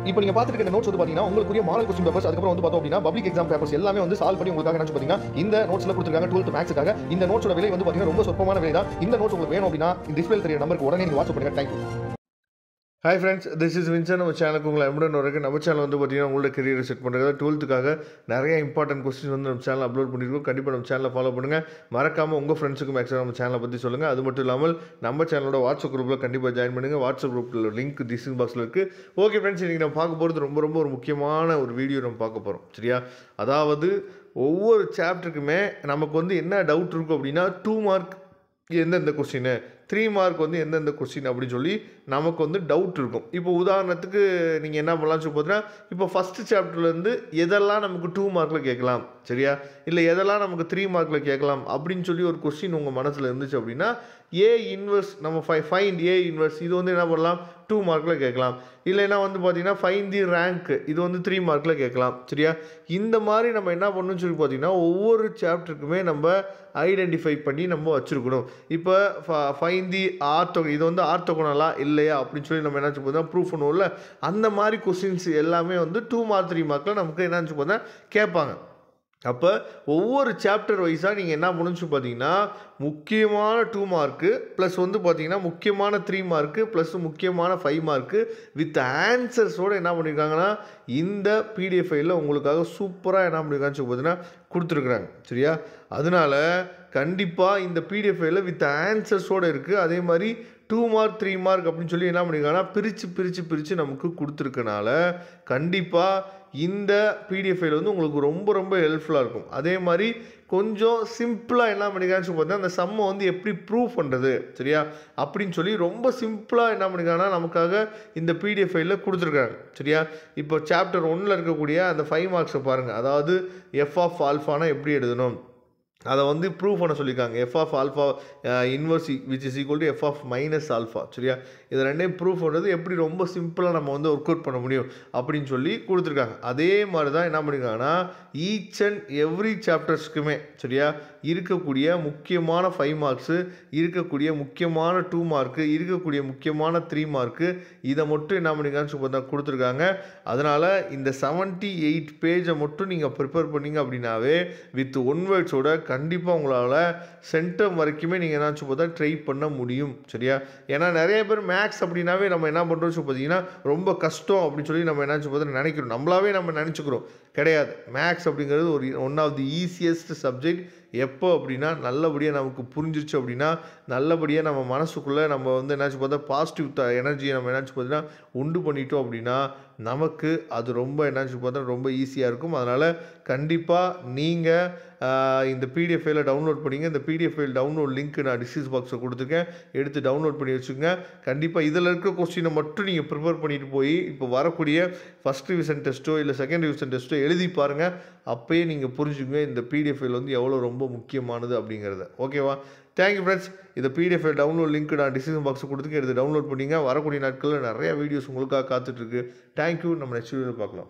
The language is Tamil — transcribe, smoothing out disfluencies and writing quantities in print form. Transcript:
இப்போ நீங்க பார்த்துட்டு இருக்க நோட்ஸ் வந்து பாத்தீங்கன்னா உங்களுக்குரிய மாடல் क्वेश्चन பேப்பர்ஸ் அதுக்கப்புறம் வந்து பார்த்தோம் அப்படின்னா பப்ளிக் எக்ஸாம் பேப்பர்ஸ் எல்லாமே வந்து சால்வ் பண்ணி உங்களுக்காக என்ன பாத்தீங்கன்னா இந்த நோட்ஸ்ல கொடுத்திருக்காங்க 12th மேக்ஸ்க்காக. இந்த நோட்ஸோட விலை வந்து பாத்தீங்கன்னா ரொம்ப சொற்பமான விலை தான். இந்த நோட்ஸ் உங்களுக்கு வேணும் அப்படின்னா இந்த டிஸ்ப்ளேல தெரிய நம்பருக்கு உடனே நீங்க வாட்ஸ்அப் பண்ணுங்க. Thank you. Hi friends, this is Vinson. நம்ம சேனலுக்கு உங்களை எம்புடன் வரைக்கும் நம்ம சேனல் வந்து பார்த்தீங்கன்னா உங்களோட கெரியரை செட் பண்ணுறது 12th நிறைய இம்பார்ட்டன்ட் கொஸ்டின்ஸ் வந்து நம்ம சேனல் அப்லோட் பண்ணியிருக்கோம். கண்டிப்பாக நம்ம சேனலை ஃபாலோ பண்ணுங்கள். மறக்காமல் உங்கள் ஃப்ரெண்ட்ஸுக்கு மேக்ஸிமம் நம்ம சேனலை பற்றி சொல்லுங்கள். அது மட்டும் இல்லாமல் நம்ம சேனலோட வாட்ஸ்அப் குரூப்பில் கண்டிப்பாக ஜாயின் பண்ணுங்கள். வாட்ஸ்அப் குரூப்பில் லிங்க் டிஸ்கிரிப்ஷன் பாக்ஸில் இருக்குது. ஓகே ஃப்ரெண்ட்ஸ், இன்றைக்கி நம்ம பார்க்க போகிறது ரொம்ப ஒரு முக்கியமான ஒரு வீடியோ நம்ம பார்க்க போகிறோம். சரியா? அதாவது ஒவ்வொரு சாப்டருக்குமே நமக்கு வந்து என்ன டவுட் இருக்கும் அப்படின்னா 2 மார்க் எந்தெந்த கொஸ்டின், 3 மார்க் வந்து எந்தெந்த கொஸ்டின் அப்படின்னு சொல்லி நமக்கு வந்து டவுட் இருக்கும். இப்போ உதாரணத்துக்கு நீங்கள் என்ன பண்ணலாம்னு சொல்லி பார்த்தீங்கன்னா, இப்போ ஃபஸ்ட்டு சாப்டர்லேருந்து எதெல்லாம் நமக்கு 2 மார்க்கில் கேட்கலாம், சரியா, இல்லை எதெல்லாம் நமக்கு 3 மார்க்கில் கேட்கலாம் அப்படின்னு சொல்லி ஒரு கொஸ்டின் உங்கள் மனசில் இருந்துச்சு அப்படின்னா, ஏ இன்வெர்ஸ் நம்ம ஃபைண்ட் ஏ இன்வெர்ஸ் இது வந்து என்ன பண்ணலாம் 2 மார்க்கில் கேட்கலாம். இல்லைன்னா வந்து பார்த்தீங்கன்னா ஃபைண்ட் தி ரேங்க் இது வந்து 3 மார்க்கில் கேட்கலாம். சரியா? இந்த மாதிரி நம்ம என்ன பண்ணணும்னு சொல்லி பார்த்தீங்கன்னா ஒவ்வொரு சாப்டருக்குமே நம்ம ஐடென்டிஃபை பண்ணி நம்ம வச்சுருக்கணும். இப்போ ஃபைண்ட் தி ஆர்த்தோகனல் இது வந்து ஆர்த்தோகனலா இல்லையா அப்படின்னு சொல்லி நம்ம என்ன பார்த்தா ப்ரூஃப் பண்ணுவோம்ல, அந்த மாதிரி கொஸ்டின்ஸ் எல்லாமே வந்து 2 மார்க் 3 மார்க்கில் நமக்கு என்னன்னு பார்த்தா கேட்பாங்க. அப்போ ஒவ்வொரு சாப்டர் வைஸாக நீங்கள் என்ன பண்ணுச்சு பார்த்தீங்கன்னா முக்கியமான 2 மார்க்கு ப்ளஸ் வந்து பார்த்தீங்கன்னா முக்கியமான 3 மார்க்கு ப்ளஸ் முக்கியமான 5 மார்க்கு வித் ஆன்சர்ஸோடு என்ன பண்ணியிருக்காங்கன்னா இந்த பிடிஎஃப் ஃபைலில் உங்களுக்காக சூப்பராக என்ன பண்ணியிருக்கான்னு சொல்லி பார்த்தீங்கன்னா கொடுத்துருக்குறாங்க. சரியா? அதனால் கண்டிப்பாக இந்த பிடிஎஃப் ஃபைலில் வித் ஆன்சர்ஸோடு இருக்குது. அதே மாதிரி 2 மார்க் 3 மார்க் அப்படின்னு சொல்லி என்ன பண்ணியிருக்காங்கன்னா பிரித்து நமக்கு கொடுத்துருக்கனால கண்டிப்பாக இந்த பிடிஎஃப் ஃபைல் வந்து உங்களுக்கு ரொம்ப ஹெல்ப்ஃபுல்லாக இருக்கும். அதே மாதிரி கொஞ்சம் சிம்பிளாக என்ன பண்ணியிருக்கான்னு சொல்லி பார்த்தீங்கன்னா அந்த சம்மை வந்து எப்படி ப்ரூவ் பண்ணுறது, சரியா, அப்படின்னு சொல்லி ரொம்ப சிம்பிளாக என்ன பண்ணியிருக்காங்கன்னா நமக்காக இந்த பிடிஎஃப் ஃபைலில் கொடுத்துருக்காங்க. சரியா? இப்போ சாப்டர் 1ல் இருக்கக்கூடிய அந்த 5 மார்க்ஸை பாருங்கள். அதாவது எஃப் ஆஃப் ஆல்ஃபானா எப்படி எழுதணும் அதை வந்து ப்ரூவ் பண்ண சொல்லியிருக்காங்க. F of alpha inverse which is equal to F of minus alpha. சரியா? இது ரெண்டையும் ப்ரூவ் பண்ணுறது எப்படி ரொம்ப சிம்பிளாக நம்ம வந்து ஒர்க் அவுட் பண்ண முடியும் அப்படின்னு சொல்லி கொடுத்துருக்காங்க. அதே மாதிரி தான் என்ன பண்ணியிருக்காங்கன்னா ஈச் அண்ட் எவ்ரி சாப்டர்ஸ்க்குமே சரியா இருக்கக்கூடிய முக்கியமான 5 மார்க்ஸு, இருக்கக்கூடிய முக்கியமான 2 மார்க்கு, இருக்கக்கூடிய முக்கியமான 3 மார்க்கு இதை மட்டும் என்ன பண்ணியிருக்கான்னு சொல்லி கொடுத்துருக்காங்க. அதனால் இந்த 78 பேஜை மட்டும் நீங்கள் ப்ரிப்பேர் பண்ணிங்க அப்படின்னாவே வித் 1 வேர்ட்ஸோட கண்டிப்பாக உங்களால் சென்டம் வரைக்குமே நீங்கள் என்னாச்சு பார்த்தா ட்ரை பண்ண முடியும். சரியா? ஏன்னா நிறைய பேர் மேக்ஸ் அப்படின்னாவே நம்ம என்ன பண்ணுறோம் சொல்லி பார்த்தீங்கன்னா ரொம்ப கஷ்டம் அப்படின்னு சொல்லி நம்ம என்னாச்சு பார்த்தா நினைக்கிறோம். நம்மளாவே நம்ம நினச்சிக்கிறோம். கிடையாது. மேக்ஸ் அப்படிங்கிறது ஒரு one of the easiest subject. எப்போ அப்படின்னா நல்லபடியாக நமக்கு புரிஞ்சிருச்சு அப்படின்னா நல்லபடியாக நம்ம மனசுக்குள்ளே நம்ம வந்து என்னாச்சு பார்த்தா பாசிட்டிவ் எனர்ஜியை நம்ம என்னாச்சு பார்த்தீங்கன்னா உண்டு பண்ணிட்டோம் அப்படின்னா நமக்கு அது ரொம்ப என்னாச்சு பார்த்தா ரொம்ப ஈஸியாக இருக்கும். அதனால் கண்டிப்பாக நீங்கள் இந்த பிடிஎஃப் ஃபைலை டவுன்லோட் பண்ணிங்க. இந்த பிடிஎஃப் ஃபைல் டவுன்லோட் லிங்க் நான் டிஸ்கிரிப்ஷன் பாக்ஸில் கொடுத்துருக்கேன். எடுத்து டவுன்லோட் பண்ணி வச்சுக்கோங்க. கண்டிப்பாக இதில் இருக்க கொஸ்டினை மட்டும் நீங்கள் ப்ரிப்பேர் பண்ணிட்டு போய் இப்போ வரக்கூடிய ஃபஸ்ட் ரிவிஷன் டெஸ்ட்டோ இல்லை செகண்ட் ரிவிஷன் டெஸ்ட்டோ எழுதி பாருங்கள். அப்போயே நீங்கள் புரிஞ்சுக்குங்க இந்த பிடிஎஃப் ஃபைல் வந்து எவ்வளோ ரொம்ப முக்கியமானது அப்படிங்கிறத. ஓகேவா? Thank you friends. இந்த பிடிஎஃப் ஃபைல் டவுன்லோட் லிங்க் நான் டிஸ்கிரிப்ஷன் பாக்ஸில் கொடுத்துருக்கேன். எடுத்து டவுன்லோட் பண்ணிங்க. வரக்கூடிய நாட்களில் நிறைய வீடியோஸ் உங்களுக்காக காத்துட்ருக்கு. தேங்க்யூ. நம்ம நெக்ஸ்ட் வீடியோவில் பார்க்கலாம்.